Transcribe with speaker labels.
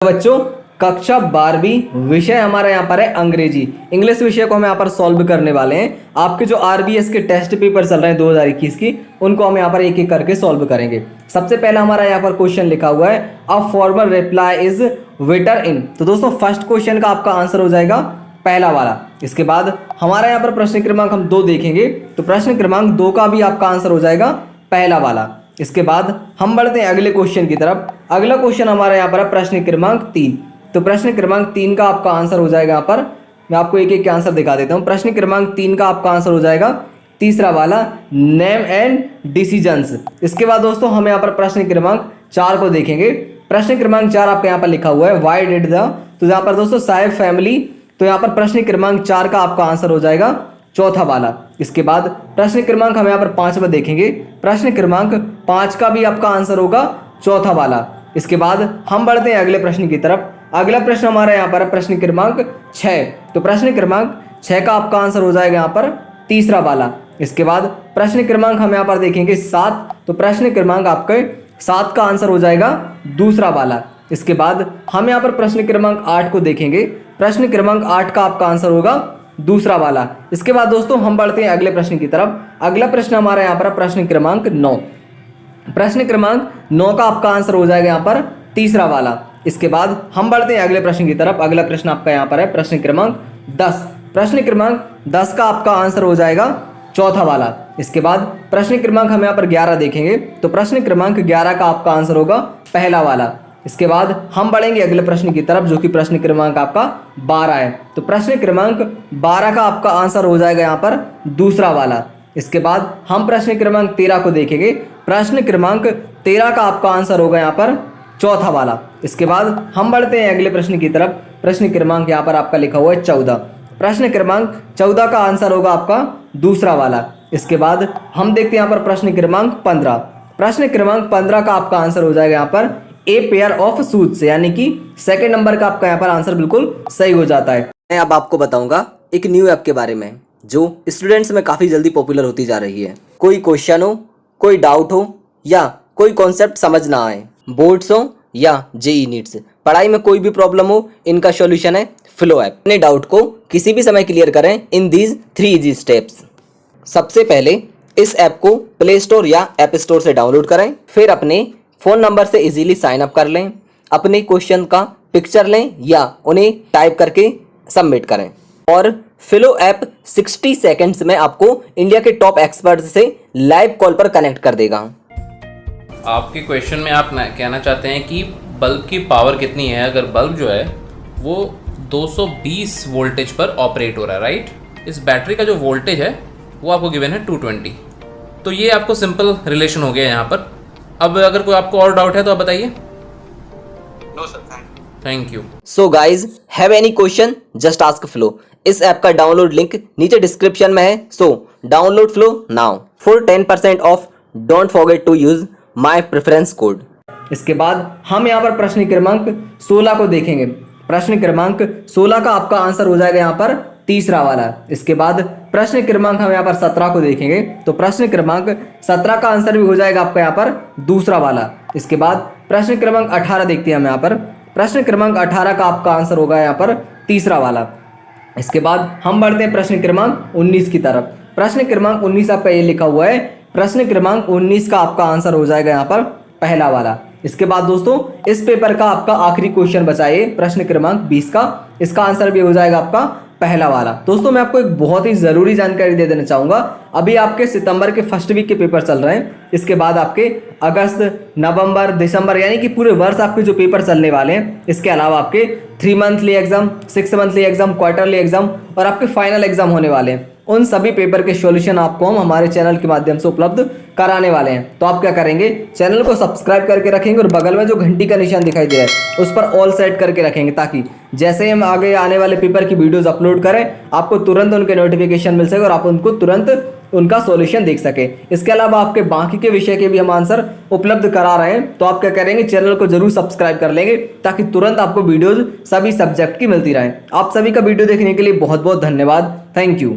Speaker 1: बच्चों कक्षा 12वीं विषय हमारा यहाँ पर है अंग्रेजी। इंग्लिश विषय को हम यहाँ पर सॉल्व करने वाले हैं। आपके जो आरबीएस के टेस्ट पेपर चल रहे हैं 2021 की, उनको हम यहाँ पर एक एक करके सॉल्व करेंगे। सबसे पहला हमारा यहाँ पर क्वेश्चन लिखा हुआ है a formal reply is waiter in. तो दोस्तों फर्स्ट क्वेश्चन का आपका आंसर हो जाएगा पहला वाला। इसके बाद हमारा यहाँ पर प्रश्न क्रमांक हम 2 देखेंगे, तो प्रश्न क्रमांक 2 का भी आपका आंसर हो जाएगा पहला वाला। इसके बाद हम बढ़ते हैं अगले क्वेश्चन की तरफ। अगला क्वेश्चन हमारा यहाँ पर है प्रश्न क्रमांक 3। तो प्रश्न क्रमांक 3 का आपका आंसर हो जाएगा यहाँ पर, मैं आपको एक एक के आंसर दिखा देता हूँ। प्रश्न क्रमांक 3 का आपका आंसर हो जाएगा तीसरा वाला नेम एंड डिसीजंस। इसके बाद दोस्तों हम यहाँ पर प्रश्न क्रमांक 4 को देखेंगे। प्रश्न क्रमांक 4 आपका यहाँ पर लिखा हुआ है व्हाई डिड द, तो यहाँ पर दोस्तों साहेब फैमिली, तो यहाँ पर प्रश्न क्रमांक 4 का आपका आंसर हो जाएगा चौथा वाला। इसके बाद प्रश्न क्रमांक हम यहाँ पर 5 में देखेंगे। प्रश्न क्रमांक 5 का भी आपका आंसर होगा चौथा वाला। इसके बाद हम बढ़ते हैं अगले प्रश्न की तरफ। अगला प्रश्न हमारा यहाँ पर प्रश्न क्रमांक 6। तो प्रश्न क्रमांक 6 का आपका आंसर हो जाएगा यहाँ पर तीसरा वाला। इसके बाद प्रश्न क्रमांक हम यहाँ पर देखेंगे 7। तो प्रश्न क्रमांक आपके 7 का आंसर हो जाएगा दूसरा वाला। इसके बाद हम यहाँ पर प्रश्न क्रमांक 8 को देखेंगे। प्रश्न क्रमांक 8 का आपका आंसर होगा दूसरा वाला। इसके बाद दोस्तों हम बढ़ते हैं अगले प्रश्न की तरफ। अगला प्रश्न हमारा यहाँ पर प्रश्न क्रमांक 9। प्रश्न क्रमांक 9 का आपका आंसर हो जाएगा यहाँ पर तीसरा वाला। इसके बाद हम बढ़ते हैं अगले प्रश्न की तरफ। अगला प्रश्न आपका यहाँ पर है प्रश्न क्रमांक 10। प्रश्न क्रमांक 10 का आपका आंसर हो जाएगा चौथा वाला। इसके बाद प्रश्न क्रमांक हम यहाँ पर 11 देखेंगे। तो प्रश्न क्रमांक 11 का आपका आंसर होगा पहला वाला। इसके बाद हम बढ़ेंगे अगले प्रश्न की तरफ, जो कि प्रश्न क्रमांक आपका 12 है। तो प्रश्न क्रमांक 12 का आपका आंसर हो जाएगा यहाँ पर दूसरा वाला। इसके बाद हम प्रश्न क्रमांक 13 को देखेंगे। प्रश्न क्रमांक 13 का आपका आंसर होगा यहाँ पर चौथा वाला। इसके बाद हम बढ़ते हैं अगले प्रश्न की तरफ। प्रश्न क्रमांक यहाँ पर आपका लिखा हुआ है 14। प्रश्न क्रमांक 14 का आंसर होगा आपका दूसरा वाला। इसके बाद हम देखते हैं यहाँ पर प्रश्न क्रमांक 15। प्रश्न क्रमांक 15 का आपका आंसर हो जाएगा यहाँ पर ए पेयर ऑफ शूज, यानी कि सेकंड नंबर का आपका यहाँ पर आंसर बिल्कुल सही हो जाता है। मैं अब आपको बताऊंगा एक न्यू ऐप के बारे में जो स्टूडेंट्स में काफी जल्दी पॉपुलर होती जा रही है। कोई क्वेश्चन हो, कोई डाउट हो या कोई कॉन्सेप्ट समझ ना आए, बोर्ड्स हो या जेई नीट्स, पढ़ाई में कोई भी प्रॉब्लम हो, इनका सॉल्यूशन है फ्लो ऐप। अपने डाउट को किसी भी समय क्लियर करें इन दीज 3 इजी स्टेप्स। सबसे पहले इस ऐप को प्ले स्टोर या ऐप स्टोर से डाउनलोड करें। फिर अपने फ़ोन नंबर से इजीली साइन अप कर लें, अपने क्वेश्चन का पिक्चर लें या उन्हें टाइप करके सबमिट करें, और फ्लो ऐप 60 सेकंड्स में आपको इंडिया के टॉप एक्सपर्ट से लाइव कॉल पर कनेक्ट कर देगा।
Speaker 2: आपके क्वेश्चन में आप कहना चाहते हैं कि बल्ब की पावर कितनी है। अगर बल्ब जो है वो 220 वोल्टेज पर ऑपरेट हो रहा है, राइट। इस बैटरी का जो वोल्टेज है वो आपको गिवन है 220। तो ये आपको सिंपल रिलेशन हो गया यहाँ पर। अब अगर कोई आपको और डाउट है तो आप बताइए।
Speaker 3: No sir,
Speaker 2: thank you.
Speaker 1: So guys, have any question just ask Flo. इस ऐप का डाउनलोड लिंक नीचे डिस्क्रिप्शन में है। So download Flo now for 10% off. Don't forget to use my preference code. इसके बाद हम यहाँ पर प्रश्न क्रमांक 16 को देखेंगे। प्रश्न क्रमांक 16 का आपका आंसर हो जाएगा यहाँ पर तीसरा वाला। इसके बाद प्रश्न क्रमांक हम यहाँ पर 17 को देखेंगे। तो प्रश्न क्रमांक 17 का आंसर भी हो जाएगा आपका यहाँ पर दूसरा वाला। इसके बाद प्रश्न क्रमांक 18 देखते हैं हम यहाँ पर। प्रश्न क्रमांक 18 का आपका आंसर होगा यहाँ पर तीसरा वाला। इसके बाद हम बढ़ते हैं प्रश्न क्रमांक 19 की तरफ। प्रश्न क्रमांक 19 आपका ये लिखा हुआ है। प्रश्न क्रमांक 19 का आपका आंसर हो जाएगा यहाँ पर पहला वाला। इसके बाद दोस्तों इस पेपर का आपका आखिरी क्वेश्चन बचा है प्रश्न क्रमांक 20 का। इसका आंसर भी हो जाएगा आपका पहला वाला। दोस्तों मैं आपको एक बहुत ही जरूरी जानकारी दे देना चाहूंगा। अभी आपके सितंबर के फर्स्ट वीक के पेपर चल रहे हैं। इसके बाद आपके अगस्त, नवंबर, दिसंबर, यानी कि पूरे वर्ष आपके जो पेपर चलने वाले हैं। इसके अलावा आपके 3 monthly exam, 6 monthly exam, quarterly exam और आपके फाइनल एग्जाम होने वाले हैं। उन सभी पेपर के सॉल्यूशन आपको हम हमारे चैनल के माध्यम से उपलब्ध कराने वाले हैं। तो आप क्या करेंगे, चैनल को सब्सक्राइब करके रखेंगे और बगल में जो घंटी का निशान दिखाई दे रहा है उस पर ऑल सेट करके रखेंगे, ताकि जैसे ही हम आगे आने वाले पेपर की वीडियोस अपलोड करें आपको तुरंत उनके नोटिफिकेशन मिल सके और आप उनको तुरंत उनका सॉल्यूशन देख सके। इसके अलावा आपके बाकी के विषय के भी हम आंसर उपलब्ध करा रहे हैं। तो आप क्या करेंगे, चैनल को जरूर सब्सक्राइब कर लेंगे ताकि तुरंत आपको वीडियोज सभी सब्जेक्ट की मिलती रहे। आप सभी का वीडियो देखने के लिए बहुत बहुत धन्यवाद। Thank you.